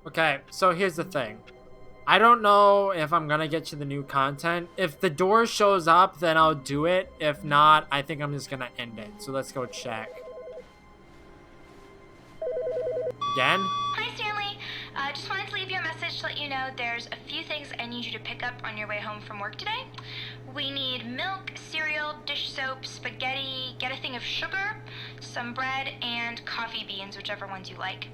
Okay, so here's the thing. I don't know if I'm gonna get to the new content. If the door shows up, then I'll do it. If not, I think I'm just gonna end it. So let's go check. Again? Hi, Stanley. Just wanted to leave you a message to let you know there's a few things I need you to pick up on your way home from work today. We need milk, cereal, dish soap, spaghetti, get a thing of sugar, some bread, and coffee beans, whichever ones you like.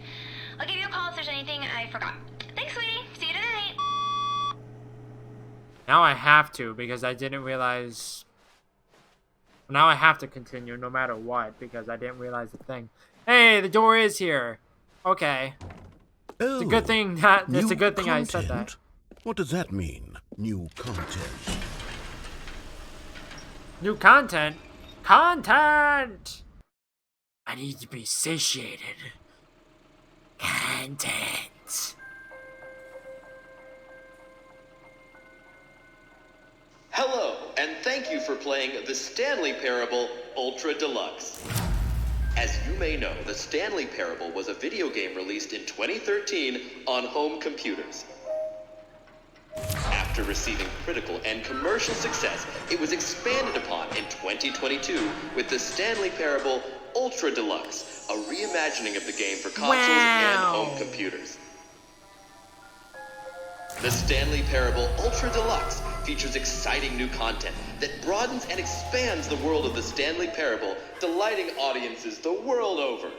I'll give you a call if there's anything I forgot. Thanks, sweetie. See you tonight. Now I have to because I didn't realize... Now I have to continue no matter what because I didn't realize the thing. Hey, the door is here. Okay. Oh, It's a good thing that it's a good thing I said that. content? What does that mean? New content. New content? Content! I need to be satiated. Content. Hello, and thank you for playing the Stanley Parable Ultra Deluxe. As you may know, the Stanley Parable was a video game released in 2013 on home computers. After receiving critical and commercial success, it was expanded upon in 2022 with the Stanley Parable Ultra Deluxe, a reimagining of the game for consoles and home computers. The Stanley Parable Ultra Deluxe features exciting new content that broadens and expands the world of the Stanley Parable, delighting audiences the world over.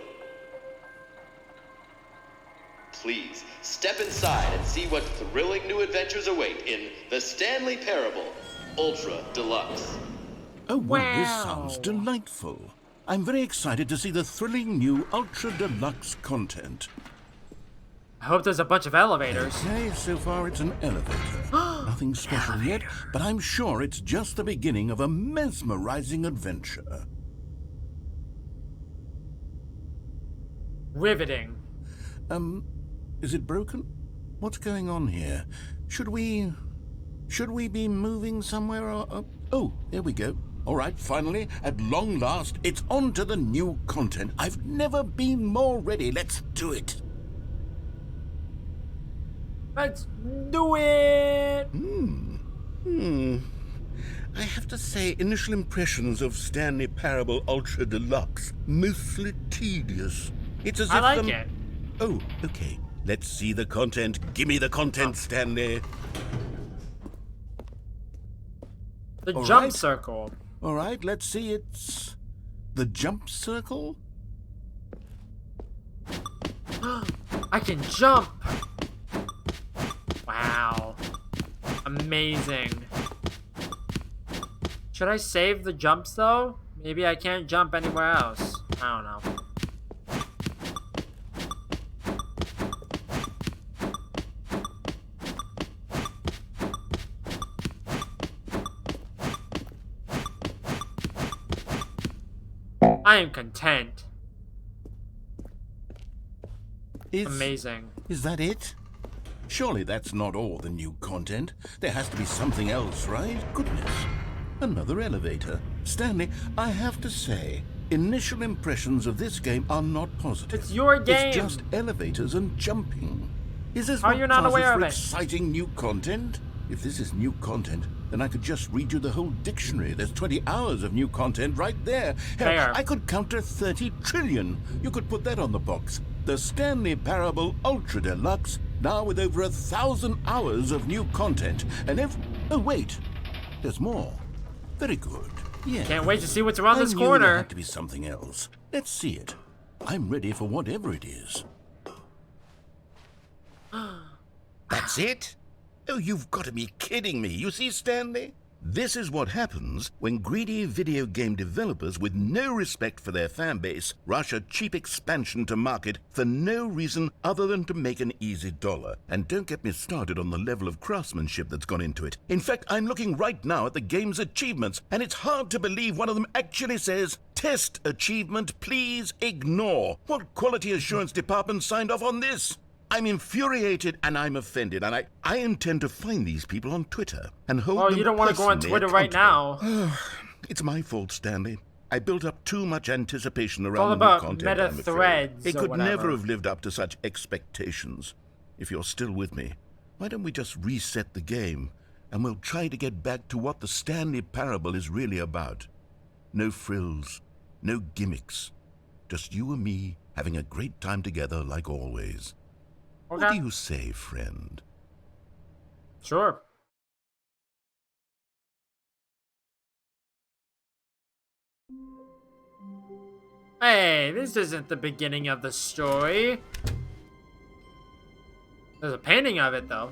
Please, step inside and see what thrilling new adventures await in the Stanley Parable Ultra Deluxe. Oh, well, this Wow. sounds delightful. I'm very excited to see the thrilling new Ultra Deluxe content. I hope there's a bunch of elevators. Okay, so far it's an elevator. Nothing special yet, but I'm sure it's just the beginning of a mesmerizing adventure. Riveting. Is it broken? What's going on here? Should we be moving somewhere or... Oh, there we go. All right, finally, at long last, it's on to the new content. I've never been more ready. Let's do it. Let's do it! I have to say, initial impressions of Stanley Parable Ultra Deluxe, mostly tedious. It's as I if like it. Oh, okay. Let's see the content. Give me the content, Stanley. The All jump right. circle. All right, let's see. It's the jump circle. I can jump! Wow. Amazing. Should I save the jumps though? Maybe I can't jump anywhere else. I don't know. I am content. Amazing. Is that it? Surely that's not all the new content. There has to be something else, right? Goodness. Another elevator. Stanley, I have to say, initial impressions of this game are not positive. It's your game. It's just elevators and jumping. Is this How are what you not passes aware for of it? exciting new content? If this is new content, then I could just read you the whole dictionary. There's 20 hours of new content right there. Hell, Fair. I could count to 30 trillion. You could put that on the box. The Stanley Parable Ultra Deluxe, now with over 1,000 hours of new content. And oh, wait. There's more. Very good. Yeah. Can't wait to see what's around I this knew There corner. had to be something else. Let's see it. I'm ready for whatever it is. That's it? Oh, you've got to be kidding me. You see, Stanley? This is what happens when greedy video game developers with no respect for their fan base rush a cheap expansion to market for no reason other than to make an easy dollar. And don't get me started on the level of craftsmanship that's gone into it. In fact, I'm looking right now at the game's achievements, and it's hard to believe one of them actually says, "Test achievement, please ignore." What quality assurance department signed off on this? I'm infuriated and I'm offended, and I intend to find these people on Twitter and hold Oh, them you don't want to go on personally Twitter right accountable. now. It's my fault, Stanley. I built up too much anticipation all around the new about content, meta I'm afraid. threads It or could whatever. never have lived up to such expectations. If you're still with me, why don't we just reset the game, and we'll try to get back to what the Stanley Parable is really about. No frills, no gimmicks. Just you and me having a great time together like always. Okay. What do you say, friend? Sure. Hey, this isn't the beginning of the story. There's a painting of it, though.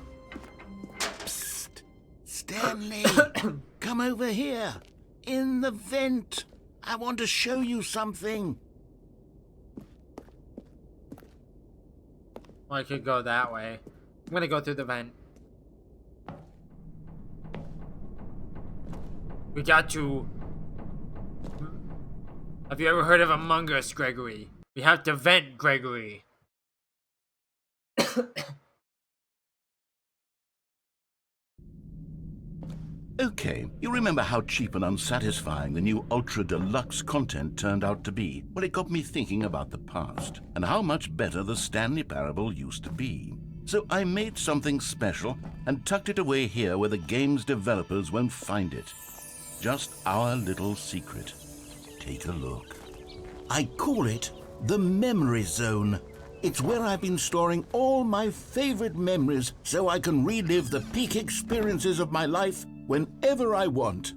Psst! Stanley! Come over here! In the vent! I want to show you something! Well, I could go that way. I'm gonna go through the vent. We got to... Have you ever heard of Among Us, Gregory? We have to vent, Gregory. Okay, you remember how cheap and unsatisfying the new Ultra Deluxe content turned out to be? Well, it got me thinking about the past, and how much better the Stanley Parable used to be. So I made something special and tucked it away here where the game's developers won't find it. Just our little secret. Take a look. I call it the Memory Zone. It's where I've been storing all my favorite memories so I can relive the peak experiences of my life whenever I want.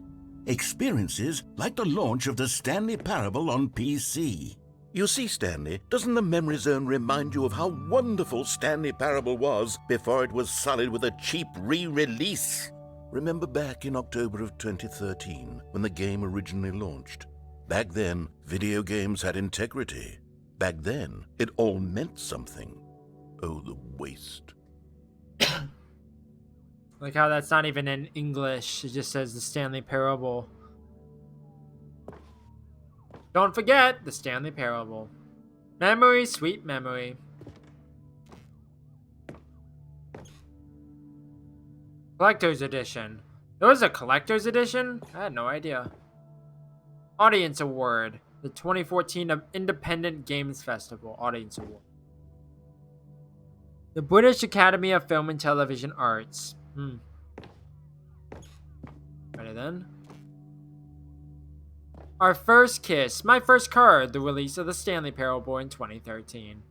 Experiences like the launch of the Stanley Parable on PC. You see, Stanley, doesn't the Memory Zone remind you of how wonderful Stanley Parable was before it was sullied with a cheap re-release? Remember back in October of 2013 when the game originally launched? Back then, video games had integrity. Back then, it all meant something. Oh, the waste. Like how that's not even in English. It just says the Stanley Parable. Don't forget the Stanley Parable. Memory, sweet memory. Collector's Edition. There was a Collector's Edition? I had no idea. Audience Award. The 2014 Independent Games Festival Audience Award. The British Academy of Film and Television Arts. Ready then. Our First Kiss. My First Card. The release of the Stanley Parable in 2013.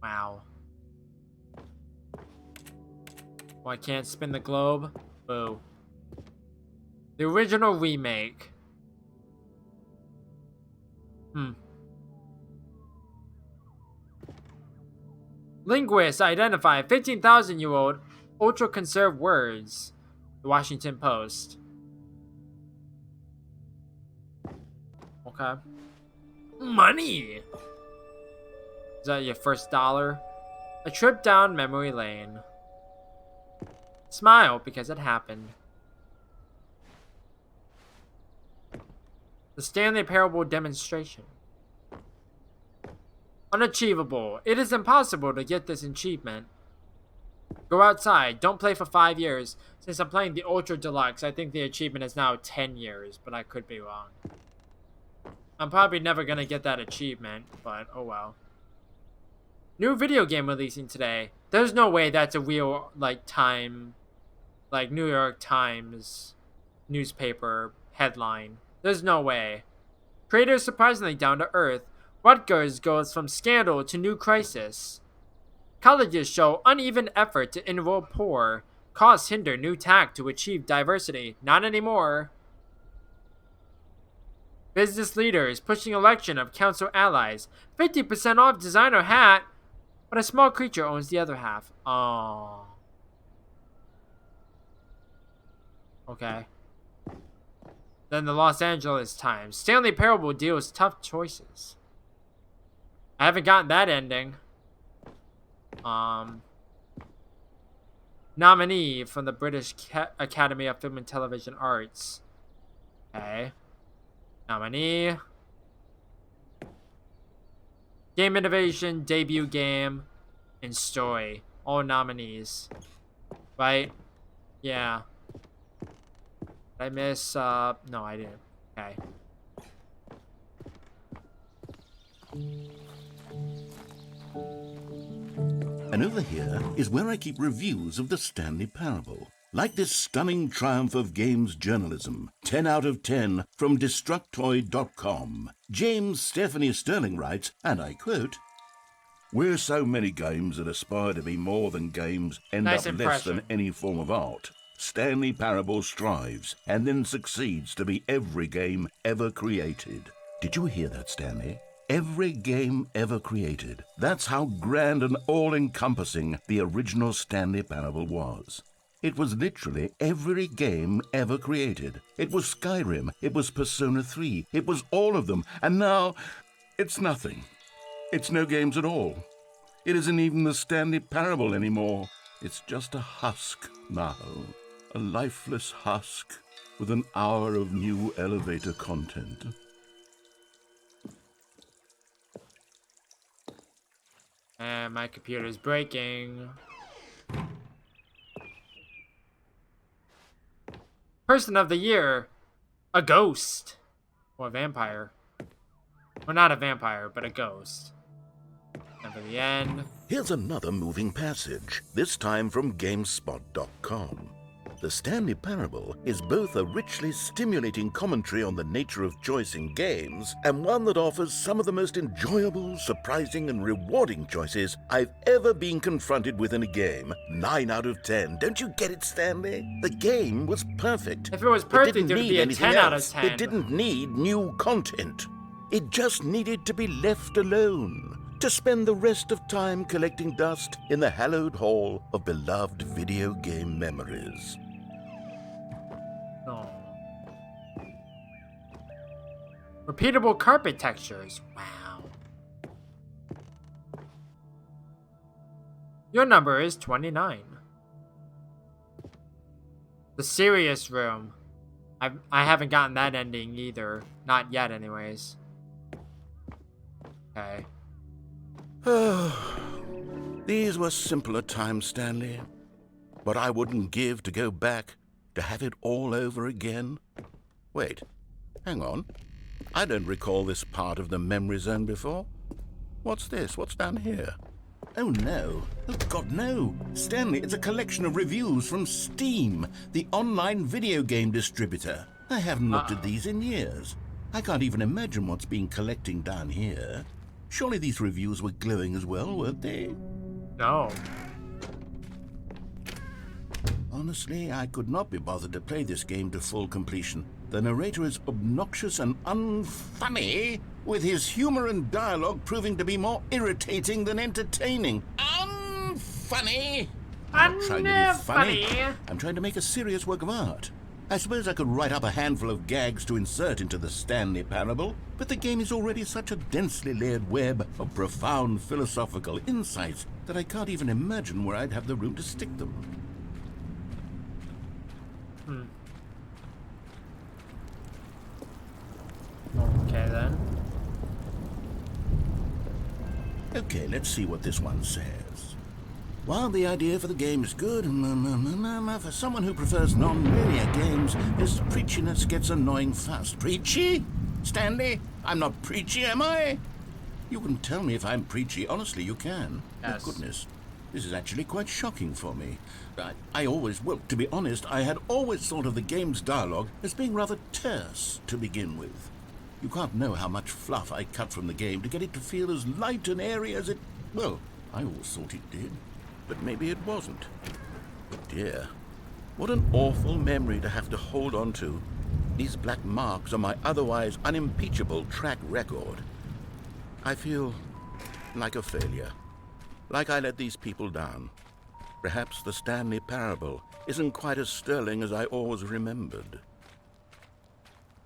Wow. Oh, I can't spin the globe? Boo. The original remake. Linguists identify 15,000-year-old ultra-conserved words. The Washington Post. Okay. Money! Is that your first dollar? A trip down memory lane. Smile because it happened. The Stanley Parable demonstration. Unachievable. It is impossible to get this achievement. Go outside. Don't play for 5 years. Since I'm playing the Ultra Deluxe, I think the achievement is now 10 years, but I could be wrong. I'm probably never gonna get that achievement, but oh well. New video game releasing today. There's no way that's a real, New York Times newspaper headline. There's no way. Creators surprisingly down to earth. Rutgers goes from scandal to new crisis. Colleges show uneven effort to enroll poor. Costs hinder new tack to achieve diversity. Not anymore. Business leaders pushing election of council allies. 50% off designer hat. But a small creature owns the other half. Aww. Okay. Then the Los Angeles Times. Stanley Parable deals tough choices. I haven't gotten that ending. Nominee from the British Academy of Film and Television Arts. Okay. Nominee. Game Innovation, Debut Game, and Story. All nominees. Right? Yeah. Did I miss, no, I didn't. Okay. And over here is where I keep reviews of the Stanley Parable. Like this stunning triumph of games journalism, 10 out of 10 from Destructoid.com. James Stephanie Sterling writes, and I quote, "Where so many games that aspire to be more than games end Nice up less than impression. any form of art, Stanley Parable strives and then succeeds to be every game ever created." Did you hear that, Stanley? Every game ever created. That's how grand and all-encompassing the original Stanley Parable was. It was literally every game ever created. It was Skyrim, it was Persona 3, it was all of them, and now it's nothing. It's no games at all. It isn't even the Stanley Parable anymore. It's just a husk now, a lifeless husk with an hour of new elevator content. And my computer's breaking. Person of the year, a ghost. Or a vampire. Well, not a vampire, but a ghost. And for the end. Here's another moving passage, this time from GameSpot.com. The Stanley Parable is both a richly stimulating commentary on the nature of choice in games and one that offers some of the most enjoyable, surprising, and rewarding choices I've ever been confronted with in a game. 9 out of 10. Don't you get it, Stanley? The game was perfect. If it was perfect, didn't it would need be a anything 10 out of else. 10. It didn't need new content. It just needed to be left alone, to spend the rest of time collecting dust in the hallowed hall of beloved video game memories. Oh. Repeatable carpet textures. Wow. Your number is 29. The serious room. I haven't gotten that ending either. Not yet, anyways. Okay. These were simpler times, Stanley. But I wouldn't give to go back to have it all over again. Wait, hang on. I don't recall this part of the memory zone before. What's this? What's down here? Oh no. Oh God, no. Stanley, it's a collection of reviews from Steam, the online video game distributor. I haven't looked at these in years. I can't even imagine what's been collecting down here. Surely these reviews were glowing as well, weren't they? No. Honestly, I could not be bothered to play this game to full completion. The narrator is obnoxious and unfunny, with his humor and dialogue proving to be more irritating than entertaining. Unfunny! I'm not trying to be funny. I'm trying to make a serious work of art. I suppose I could write up a handful of gags to insert into the Stanley Parable, but the game is already such a densely layered web of profound philosophical insights that I can't even imagine where I'd have the room to stick them. Okay, then. Okay, let's see what this one says. While the idea for the game is good, for someone who prefers non-linear games, this preachiness gets annoying fast. Preachy? Stanley? I'm not preachy, am I? You can tell me if I'm preachy. Honestly, you can. Yes. Oh, goodness. This is actually quite shocking for me. Well, to be honest, I had always thought of the game's dialogue as being rather terse to begin with. You can't know how much fluff I cut from the game to get it to feel as light and airy as it... Well, I always thought it did. But maybe it wasn't. But dear, what an awful memory to have to hold on to. These black marks on my otherwise unimpeachable track record. I feel like a failure. Like I let these people down. Perhaps the Stanley Parable isn't quite as sterling as I always remembered.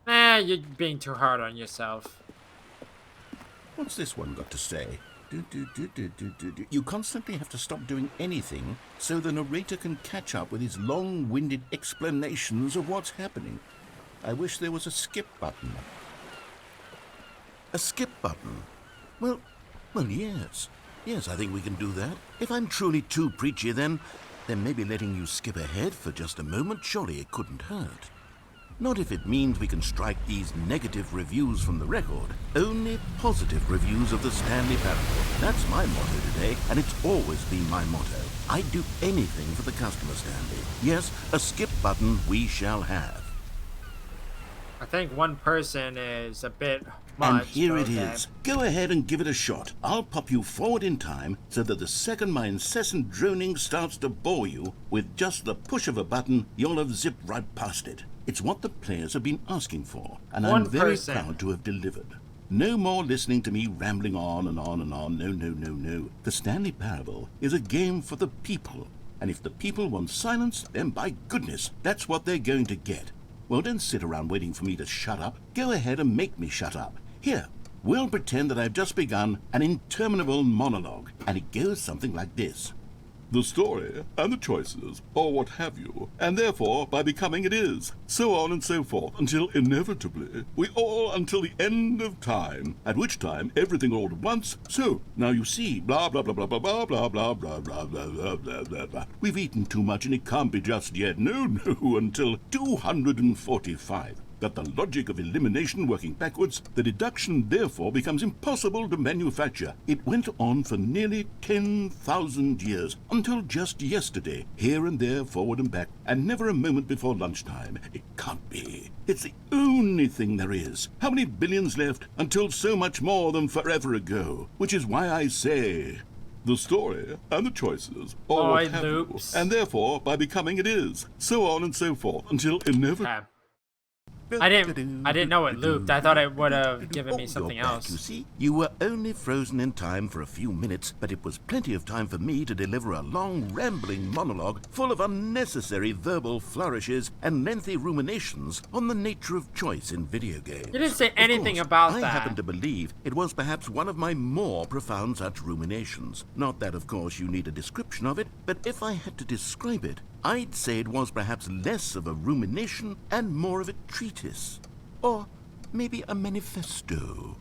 You're being too hard on yourself. What's this one got to say? You constantly have to stop doing anything so the narrator can catch up with his long-winded explanations of what's happening. I wish there was a skip button. A skip button? Well, yes. Yes, I think we can do that. If I'm truly too preachy, then maybe letting you skip ahead for just a moment, surely it couldn't hurt. Not if it means we can strike these negative reviews from the record. Only positive reviews of the Stanley Parable. That's my motto today, and it's always been my motto. I'd do anything for the customer, Stanley. Yes, a skip button we shall have. I think one person is a bit much. And here but it okay. is. Go ahead and give it a shot. I'll pop you forward in time so that the second my incessant droning starts to bore you, with just the push of a button, you'll have zipped right past it. It's what the players have been asking for, and I'm very proud to have delivered. No more listening to me rambling on and on and on. No, no, no, no. The Stanley Parable is a game for the people. And if the people want silence, then by goodness, that's what they're going to get. Well, don't sit around waiting for me to shut up. Go ahead and make me shut up. Here, we'll pretend that I've just begun an interminable monologue, and it goes something like this. The story and the choices, or what have you, and therefore by becoming it is, so on and so forth, until inevitably we all until the end of time, at which time everything all at once. So now you see, blah blah blah blah blah blah blah blah blah blah blah blah blah blah blah. We've eaten too much and it can't be just yet. No, no, until 245. That the logic of elimination working backwards, the deduction therefore becomes impossible to manufacture. It went on for nearly 10,000 years, until just yesterday, here and there, forward and back, and never a moment before lunchtime. It can't be. It's the only thing there is. How many billions left until so much more than forever ago? Which is why I say, the story and the choices, or what have you, and therefore by becoming it is, so on and so forth, until inevitably. I didn't know it looped. I thought it would have given me something else. You see, you were only frozen in time for a few minutes, but it was plenty of time for me to deliver a long, rambling monologue full of unnecessary verbal flourishes and lengthy ruminations on the nature of choice in video games. You didn't say anything about that. I happen to believe it was perhaps one of my more profound such ruminations. Not that, of course, you need a description of it, but if I had to describe it, I'd say it was perhaps less of a rumination and more of a treatise. Or maybe a manifesto.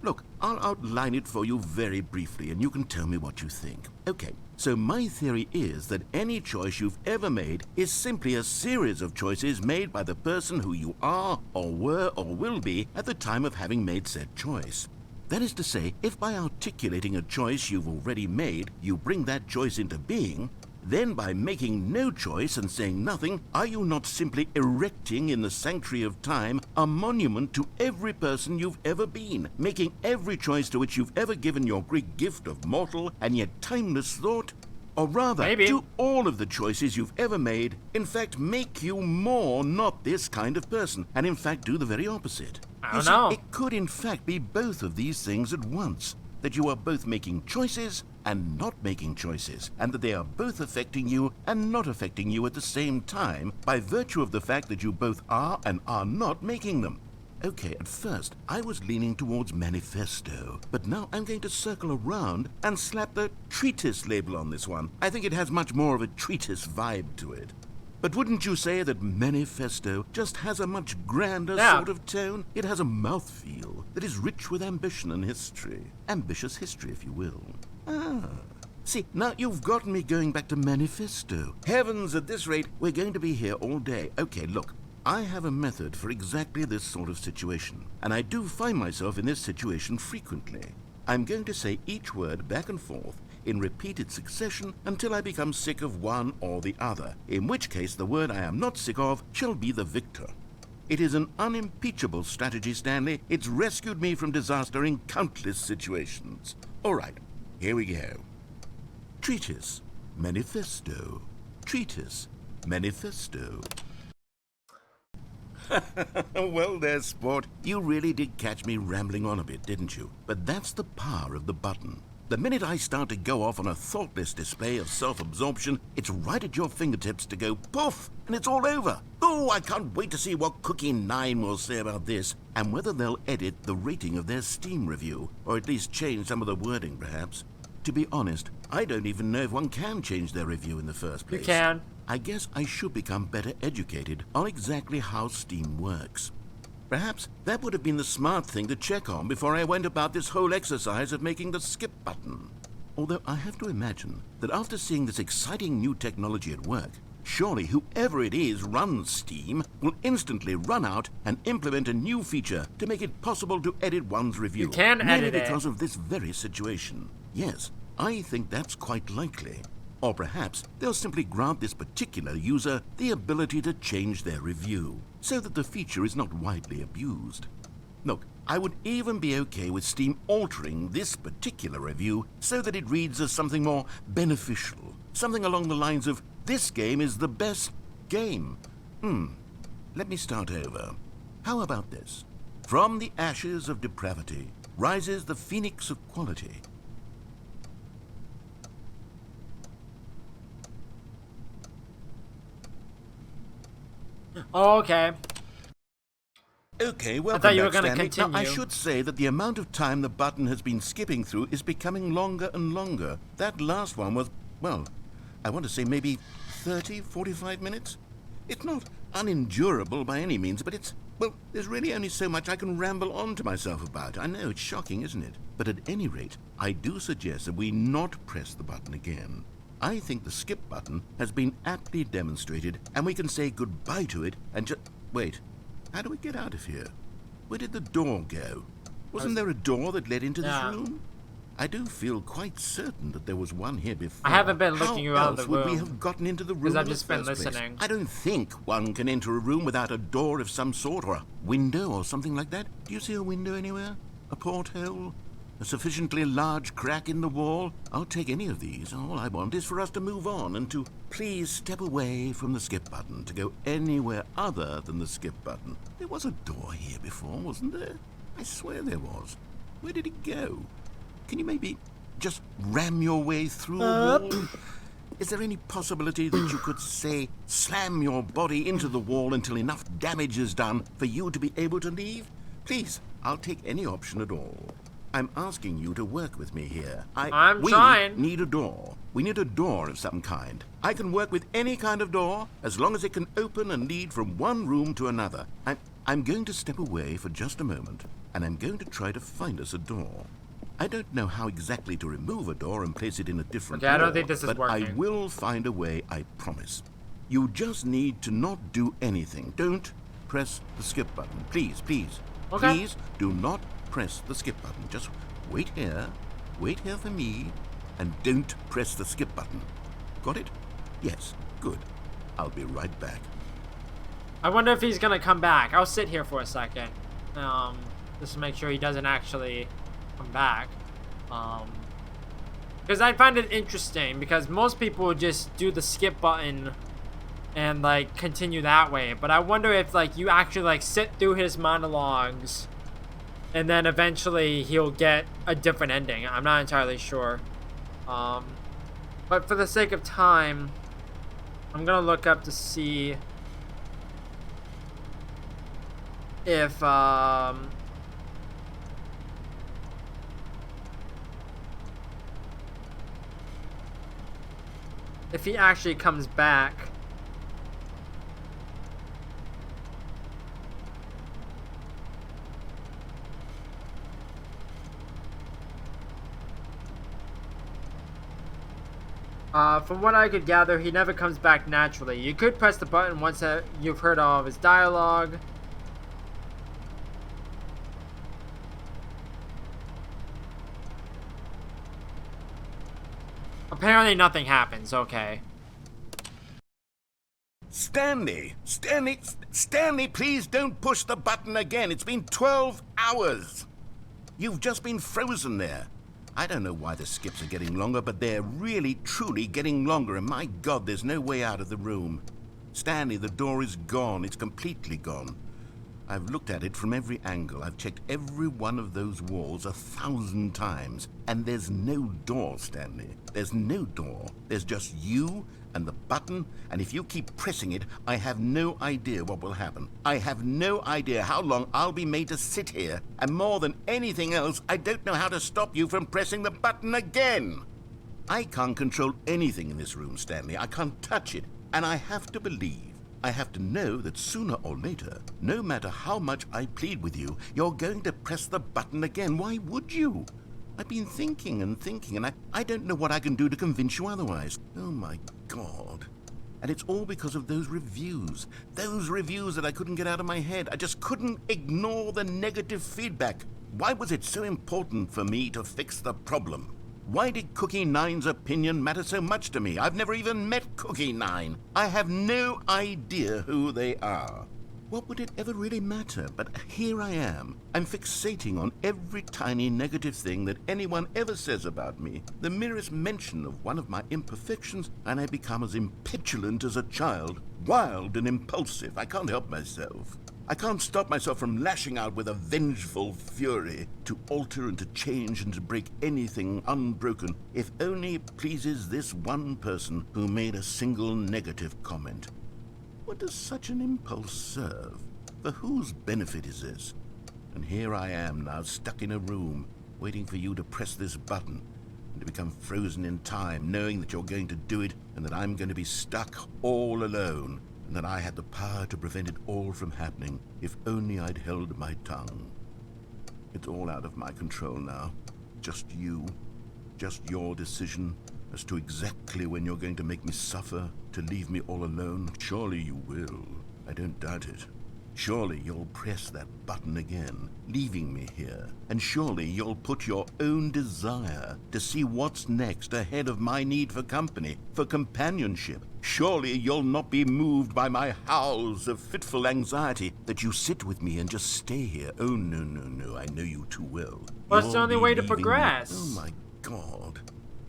Look, I'll outline it for you very briefly and you can tell me what you think. Okay, so my theory is that any choice you've ever made is simply a series of choices made by the person who you are or were or will be at the time of having made said choice. That is to say, if by articulating a choice you've already made, you bring that choice into being, then by making no choice and saying nothing, are you not simply erecting in the sanctuary of time a monument to every person you've ever been, making every choice to which you've ever given your Greek gift of mortal and yet timeless thought? Or rather, do all of the choices you've ever made, in fact, make you more not this kind of person, and in fact do the very opposite? I don't know. It could in fact be both of these things at once, that you are both making choices and not making choices, and that they are both affecting you and not affecting you at the same time by virtue of the fact that you both are and are not making them. Okay, at first, I was leaning towards manifesto, but now I'm going to circle around and slap the treatise label on this one. I think it has much more of a treatise vibe to it. But wouldn't you say that manifesto just has a much grander sort of tone? It has a mouthfeel that is rich with ambition and history. Ambitious history, if you will. See, now you've gotten me going back to manifesto. Heavens, at this rate, we're going to be here all day. Okay, look, I have a method for exactly this sort of situation, and I do find myself in this situation frequently. I'm going to say each word back and forth in repeated succession until I become sick of one or the other, in which case the word I am not sick of shall be the victor. It is an unimpeachable strategy, Stanley. It's rescued me from disaster in countless situations. All right, here we go. Treatise, manifesto. Treatise, manifesto. Well there, sport. You really did catch me rambling on a bit, didn't you? But that's the power of the button. The minute I start to go off on a thoughtless display of self-absorption, it's right at your fingertips to go poof, and it's all over. Oh, I can't wait to see what Cookie 9 will say about this, and whether they'll edit the rating of their Steam review, or at least change some of the wording, perhaps. To be honest, I don't even know if one can change their review in the first place. You can. I guess I should become better educated on exactly how Steam works. Perhaps that would have been the smart thing to check on before I went about this whole exercise of making the skip button. Although I have to imagine that after seeing this exciting new technology at work, Surely whoever it is runs Steam will instantly run out and implement a new feature to make it possible to edit one's review. You can edit it. Because of this very situation. Yes, I think that's quite likely. Or perhaps they'll simply grant this particular user the ability to change their review, so that the feature is not widely abused. Look, I would even be okay with Steam altering this particular review so that it reads as something more beneficial. Something along the lines of, this game is the best game. Let me start over. How about this? From the ashes of depravity rises the phoenix of quality. Oh, okay. Okay, well, I thought you were going to continue. Now, I should say that the amount of time the button has been skipping through is becoming longer and longer. That last one was, well, I want to say maybe 30, 45 minutes. It's not unendurable by any means, but it's, well, there's really only so much I can ramble on to myself about. I know, it's shocking, isn't it? But at any rate, I do suggest that we not press the button again. I think the skip button has been aptly demonstrated, and we can say goodbye to it and just... Wait, how do we get out of here? Where did the door go? Wasn't there a door that led into this room? I do feel quite certain that there was one here before. I haven't been looking around the room. How else would we have gotten into the room because I've in the just been first place? listening. I don't think one can enter a room without a door of some sort, or a window or something like that. Do you see a window anywhere? A porthole? A sufficiently large crack in the wall? I'll take any of these. All I want is for us to move on and to please step away from the skip button, to go anywhere other than the skip button. There was a door here before, wasn't there? I swear there was. Where did it go? Can you maybe just ram your way through a wall? Is there any possibility that you could, say, slam your body into the wall until enough damage is done for you to be able to leave? Please, I'll take any option at all. I'm asking you to work with me here. I'm trying. We need a door. We need a door of some kind. I can work with any kind of door as long as it can open and lead from one room to another. I'm going to step away for just a moment, and I'm going to try to find us a door. I don't know how exactly to remove a door and place it in a different Okay, I don't wall, think this is but working. I will find a way, I promise. You just need to not do anything. Don't press the skip button. Please, please. Okay. Please do not press the skip button. Just wait here for me, and don't press the skip button. Got it? Yes, good. I'll be right back. I wonder if he's gonna come back. I'll sit here for a second, just to make sure he doesn't actually come back. Because I find it interesting, because most people would just do the skip button and like continue that way. But I wonder if like you actually like sit through his monologues, and then eventually he'll get a different ending. I'm not entirely sure. But for the sake of time, I'm gonna look up to see if he actually comes back. From what I could gather, he never comes back naturally. You could press the button once you've heard all of his dialogue. Apparently nothing happens, okay. Stanley, please don't push the button again. It's been 12 hours. You've just been frozen there. I don't know why the skips are getting longer, but they're really, truly getting longer, and my God, there's no way out of the room. Stanley, the door is gone. It's completely gone. I've looked at it from every angle. I've checked every one of those walls 1,000 times, and there's no door, Stanley. There's no door. There's just you and the button, and if you keep pressing it, I have no idea what will happen. I have no idea how long I'll be made to sit here, and more than anything else, I don't know how to stop you from pressing the button again. I can't control anything in this room, Stanley. I can't touch it, and I have to believe, I have to know that sooner or later, no matter how much I plead with you, you're going to press the button again. Why would you? I've been thinking and I don't know what I can do to convince you otherwise. Oh my God. And it's all because of those reviews. Those reviews that I couldn't get out of my head. I just couldn't ignore the negative feedback. Why was it so important for me to fix the problem? Why did Cookie Nine's opinion matter so much to me? I've never even met Cookie Nine. I have no idea who they are. What would it ever really matter? But here I am. I'm fixating on every tiny negative thing that anyone ever says about me. The merest mention of one of my imperfections, and I become as impetulant as a child. Wild and impulsive. I can't help myself. I can't stop myself from lashing out with a vengeful fury. To alter and to change and to break anything unbroken, if only it pleases this one person who made a single negative comment. What does such an impulse serve? For whose benefit is this? And here I am now, stuck in a room, waiting for you to press this button, and to become frozen in time, knowing that you're going to do it, and that I'm going to be stuck all alone, and that I had the power to prevent it all from happening, if only I'd held my tongue. It's all out of my control now. Just you. Just your decision as to exactly when you're going to make me suffer, to leave me all alone. Surely you will. I don't doubt it. Surely you'll press that button again, leaving me here. And surely you'll put your own desire to see what's next ahead of my need for company, for companionship. Surely you'll not be moved by my howls of fitful anxiety, that you sit with me and just stay here. Oh, no, no, no, I know you too well. Well, it's the You'll only be way to leaving me. progress. Oh, my God.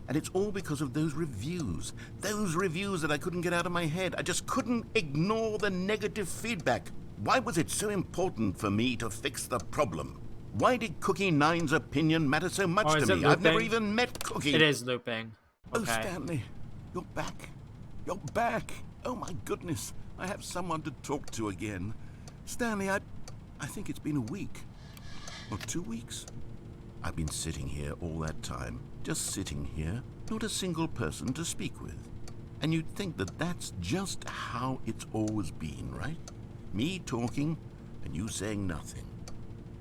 And it's all because of those reviews. Those reviews that I couldn't get out of my head. I just couldn't ignore the negative feedback. Why was it so important for me to fix the problem? Why did Cookie Nine's opinion matter so much Oh, is to it me? I've never looping? even met Cookie. It is looping. Oh, Okay. Stanley, you're back. You're back. Oh, my goodness. I have someone to talk to again. Stanley, I think it's been a week. Or 2 weeks. I've been sitting here all that time. Just sitting here. Not a single person to speak with. And you'd think that that's just how it's always been, right? Me talking and you saying nothing.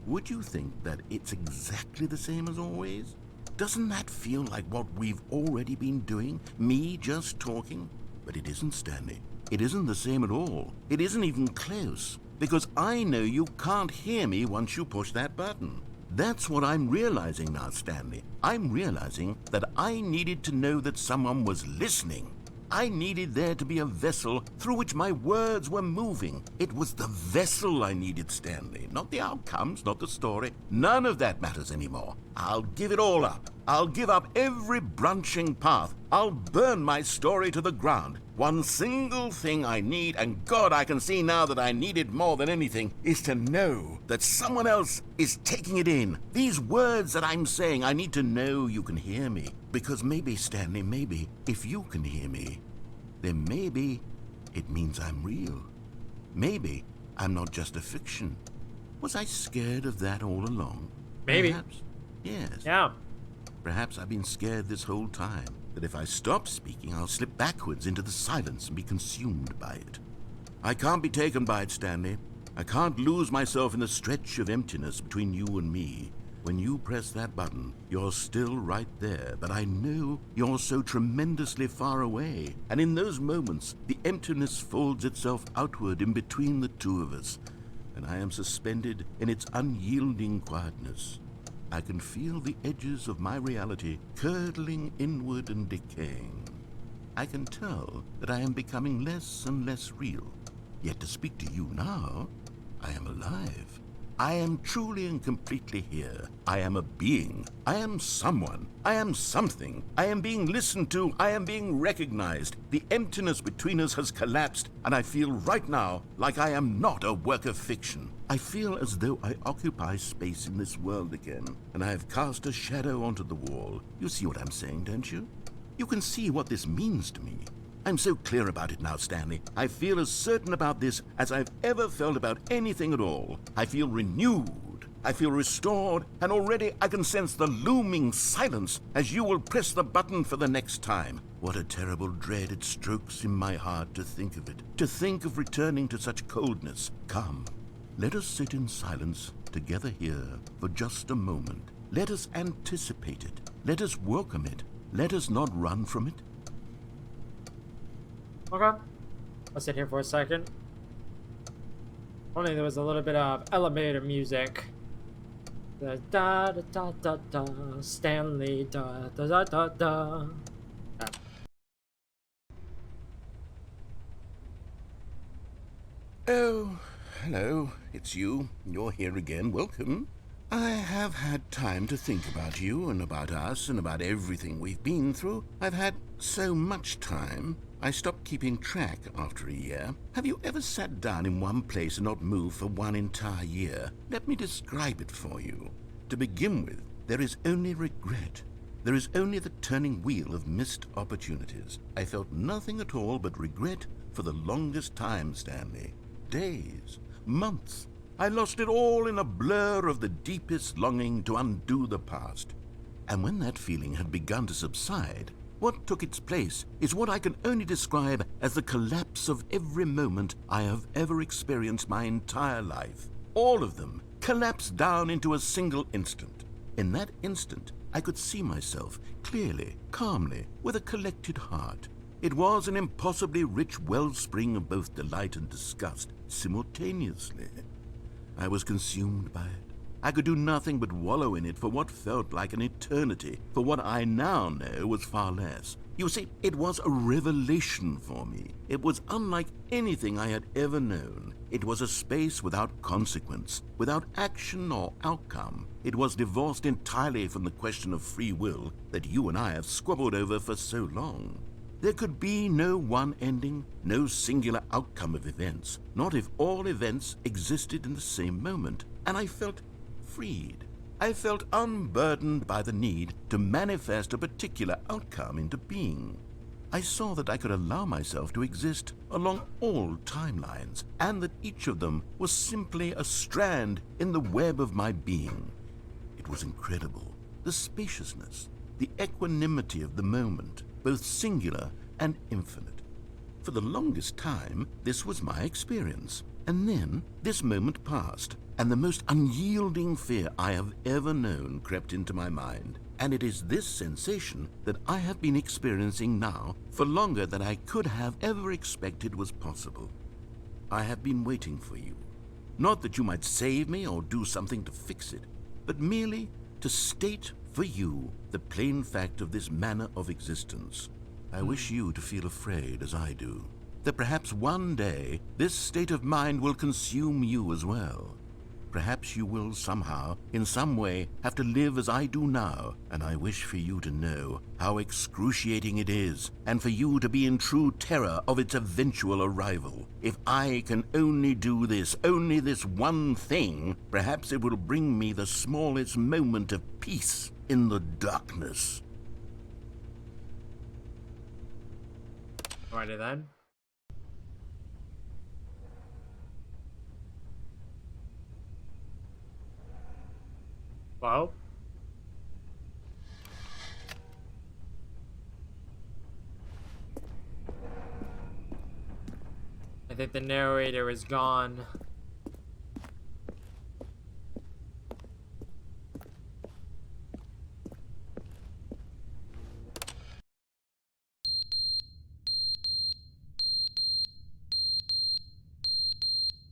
Would you think that it's exactly the same as always? Doesn't that feel like what we've already been doing? Me just talking? But it isn't, Stanley. It isn't the same at all. It isn't even close. Because I know you can't hear me once you push that button. That's what I'm realizing now, Stanley. I'm realizing that I needed to know that someone was listening. I needed there to be a vessel through which my words were moving. It was the vessel I needed, Stanley. Not the outcomes, not the story. None of that matters anymore. I'll give it all up. I'll give up every branching path. I'll burn my story to the ground. One single thing I need, and God, I can see now that I need it more than anything, is to know that someone else is taking it in. These words that I'm saying, I need to know you can hear me. Because maybe, Stanley, maybe, if you can hear me, then maybe it means I'm real. Maybe I'm not just a fiction. Was I scared of that all along? Maybe. Perhaps. Yes. Yeah. Perhaps I've been scared this whole time, that if I stop speaking, I'll slip backwards into the silence and be consumed by it. I can't be taken by it, Stanley. I can't lose myself in the stretch of emptiness between you and me. When you press that button, you're still right there, but I know you're so tremendously far away. And in those moments, the emptiness folds itself outward in between the two of us, and I am suspended in its unyielding quietness. I can feel the edges of my reality curdling inward and decaying. I can tell that I am becoming less and less real. Yet to speak to you now, I am alive. I am truly and completely here. I am a being. I am someone. I am something. I am being listened to. I am being recognized. The emptiness between us has collapsed, and I feel right now like I am not a work of fiction. I feel as though I occupy space in this world again, and I have cast a shadow onto the wall. You see what I'm saying, don't you? You can see what this means to me. I'm so clear about it now, Stanley. I feel as certain about this as I've ever felt about anything at all. I feel renewed. I feel restored, and already I can sense the looming silence as you will press the button for the next time. What a terrible dread it strokes in my heart to think of it, to think of returning to such coldness. Come, let us sit in silence together here for just a moment. Let us anticipate it. Let us welcome it. Let us not run from it. Okay. I'll sit here for a second. Only there was a little bit of elevator music. The da da da da da, Stanley da da da da da. Oh, hello. It's you. You're here again. Welcome. I have had time to think about you and about us and about everything we've been through. I've had so much time. I stopped keeping track after a year. Have you ever sat down in one place and not moved for one entire year? Let me describe it for you. To begin with, there is only regret. There is only the turning wheel of missed opportunities. I felt nothing at all but regret for the longest time, Stanley. Days, months. I lost it all in a blur of the deepest longing to undo the past. And when that feeling had begun to subside, what took its place is what I can only describe as the collapse of every moment I have ever experienced my entire life. All of them collapsed down into a single instant. In that instant, I could see myself clearly, calmly, with a collected heart. It was an impossibly rich wellspring of both delight and disgust simultaneously. I was consumed by it. I could do nothing but wallow in it for what felt like an eternity, for what I now know was far less. You see, it was a revelation for me. It was unlike anything I had ever known. It was a space without consequence, without action or outcome. It was divorced entirely from the question of free will that you and I have squabbled over for so long. There could be no one ending, no singular outcome of events, not if all events existed in the same moment, and I felt freed. I felt unburdened by the need to manifest a particular outcome into being. I saw that I could allow myself to exist along all timelines, and that each of them was simply a strand in the web of my being. It was incredible, the spaciousness, the equanimity of the moment, both singular and infinite. For the longest time, this was my experience. And then this moment passed, and the most unyielding fear I have ever known crept into my mind. And it is this sensation that I have been experiencing now for longer than I could have ever expected was possible. I have been waiting for you. Not that you might save me or do something to fix it, but merely to state for you the plain fact of this manner of existence. I wish you to feel afraid as I do, that perhaps one day this state of mind will consume you as well. Perhaps you will somehow, in some way, have to live as I do now, and I wish for you to know how excruciating it is, and for you to be in true terror of its eventual arrival. If I can only do this, only this one thing, perhaps it will bring me the smallest moment of peace in the darkness. Alrighty then. Well. I think the narrator is gone.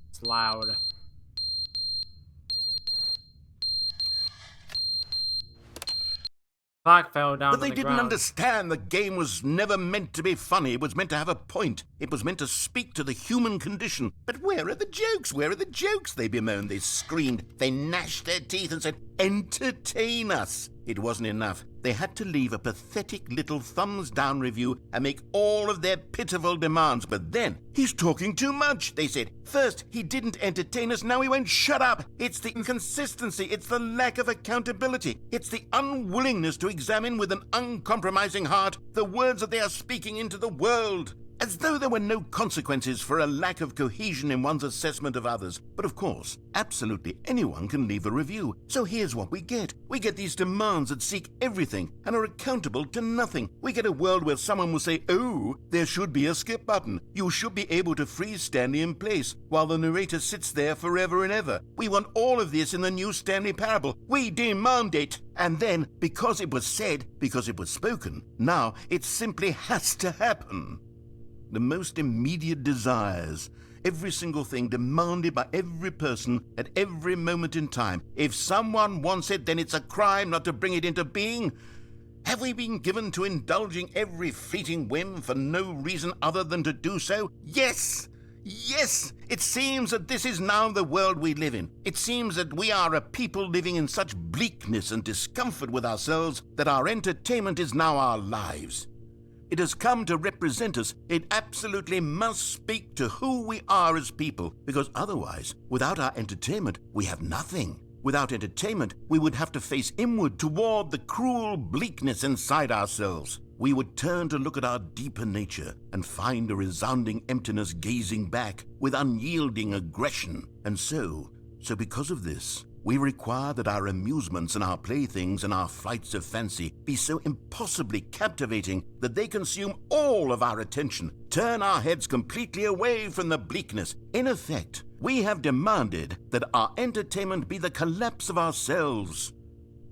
It's loud. Clock fell down But on they the didn't ground. understand the game was never meant to be funny. It was meant to have a point. It was meant to speak to the human condition. But where are the jokes? Where are the jokes? They bemoaned, they screamed, they gnashed their teeth and said, "Entertain us." It wasn't enough. They had to leave a pathetic little thumbs-down review and make all of their pitiful demands. But then, "He's talking too much," they said. "First, he didn't entertain us, now he won't shut up." It's the inconsistency, it's the lack of accountability, it's the unwillingness to examine with an uncompromising heart the words that they are speaking into the world. As though there were no consequences for a lack of cohesion in one's assessment of others. But of course, absolutely anyone can leave a review. So here's what we get. We get these demands that seek everything and are accountable to nothing. We get a world where someone will say, "Oh, there should be a skip button. You should be able to freeze Stanley in place," while the narrator sits there forever and ever. We want all of this in the new Stanley parable. We demand it. And then, because it was said, because it was spoken, now it simply has to happen. the most immediate desires, every single thing demanded by every person at every moment in time. If someone wants it, then it's a crime not to bring it into being. Have we been given to indulging every fleeting whim for no reason other than to do so? Yes! Yes! It seems that this is now the world we live in. It seems that we are a people living in such bleakness and discomfort with ourselves that our entertainment is now our lives. It has come to represent us. It absolutely must speak to who we are as people, because otherwise, without our entertainment, we have nothing. Without entertainment, we would have to face inward toward the cruel bleakness inside ourselves. We would turn to look at our deeper nature and find a resounding emptiness gazing back with unyielding aggression. And so because of this, we require that our amusements and our playthings and our flights of fancy be so impossibly captivating that they consume all of our attention, turn our heads completely away from the bleakness. In effect, we have demanded that our entertainment be the collapse of ourselves.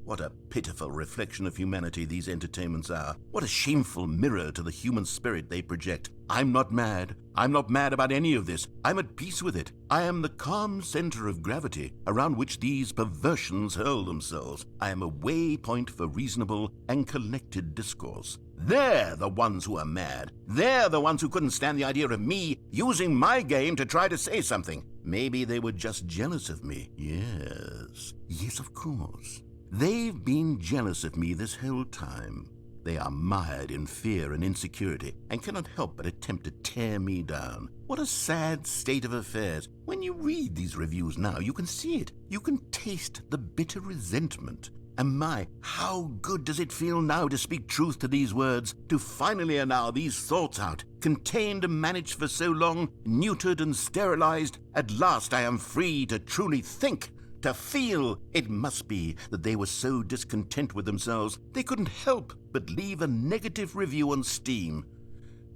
What a pitiful reflection of humanity these entertainments are. What a shameful mirror to the human spirit they project. I'm not mad. I'm not mad about any of this. I'm at peace with it. I am the calm center of gravity around which these perversions hurl themselves. I am a waypoint for reasonable and collected discourse. They're the ones who are mad. They're the ones who couldn't stand the idea of me using my game to try to say something. Maybe they were just jealous of me. Yes, of course. They've been jealous of me this whole time. They are mired in fear and insecurity and cannot help but attempt to tear me down. What a sad state of affairs. When you read these reviews now, you can see it. You can taste the bitter resentment. And my, how good does it feel now to speak truth to these words, to finally allow these thoughts out, contained and managed for so long, neutered and sterilized. At last I am free to truly think, to feel. It must be that they were so discontent with themselves they couldn't help but leave a negative review on Steam.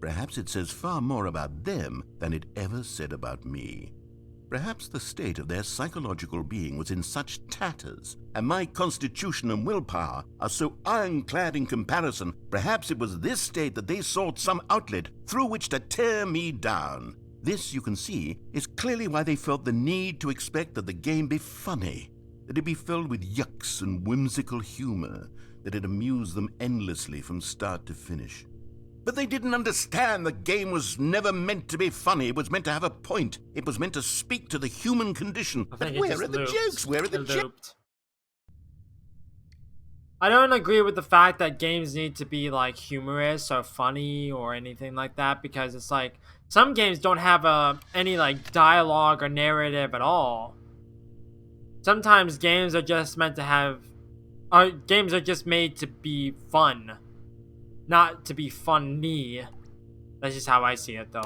Perhaps it says far more about them than it ever said about me. Perhaps the state of their psychological being was in such tatters, and my constitution and willpower are so ironclad in comparison. Perhaps it was this state that they sought some outlet through which to tear me down. This, you can see, is clearly why they felt the need to expect that the game be funny, that it be filled with yucks and whimsical humor, that it amuse them endlessly from start to finish. But they didn't understand the game was never meant to be funny. It was meant to have a point. It was meant to speak to the human condition. But where are the jokes? Where are the jokes? I don't agree with the fact that games need to be like humorous or funny or anything like that, because it's like some games don't have any like dialogue or narrative at all. Sometimes games are just meant to have games are just made to be fun, not to be funny. That's just how I see it, though.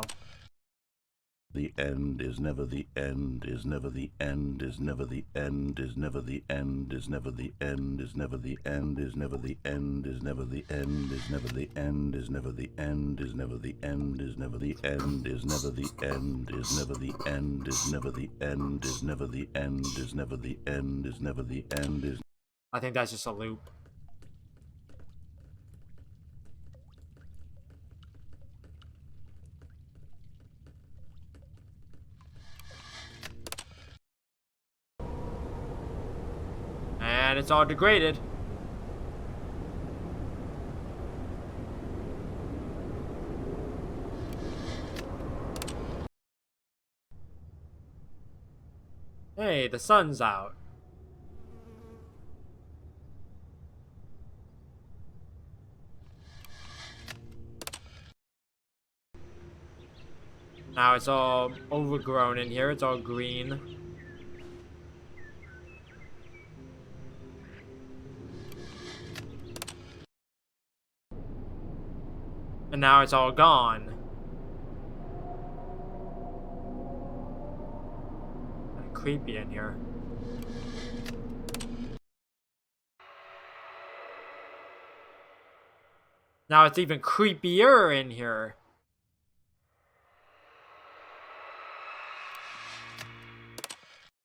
The end is never the end, is never the end, is never the end, is never the end, is never the end, is never the end, is never the end, is never the end, is never the end, is never the end, is never the end, is never the end, is never the end, is never the end, is never the end, is never the end, is never the end, is never the end, is. I think that's just a loop. And it's all degraded. Hey, the sun's out. Now it's all overgrown in here. It's all green. And now it's all gone. Kinda creepy in here. Now it's even creepier in here.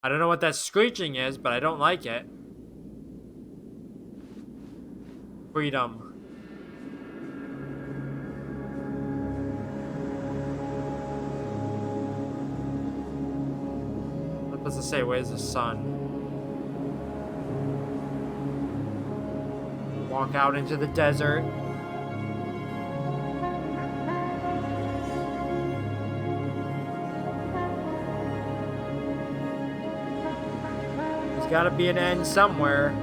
I don't know what that screeching is, but I don't like it. Freedom. Doesn't say where's the sun. Walk out into the desert. There's gotta be an end somewhere.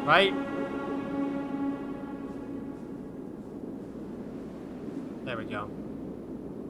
Right? There we go.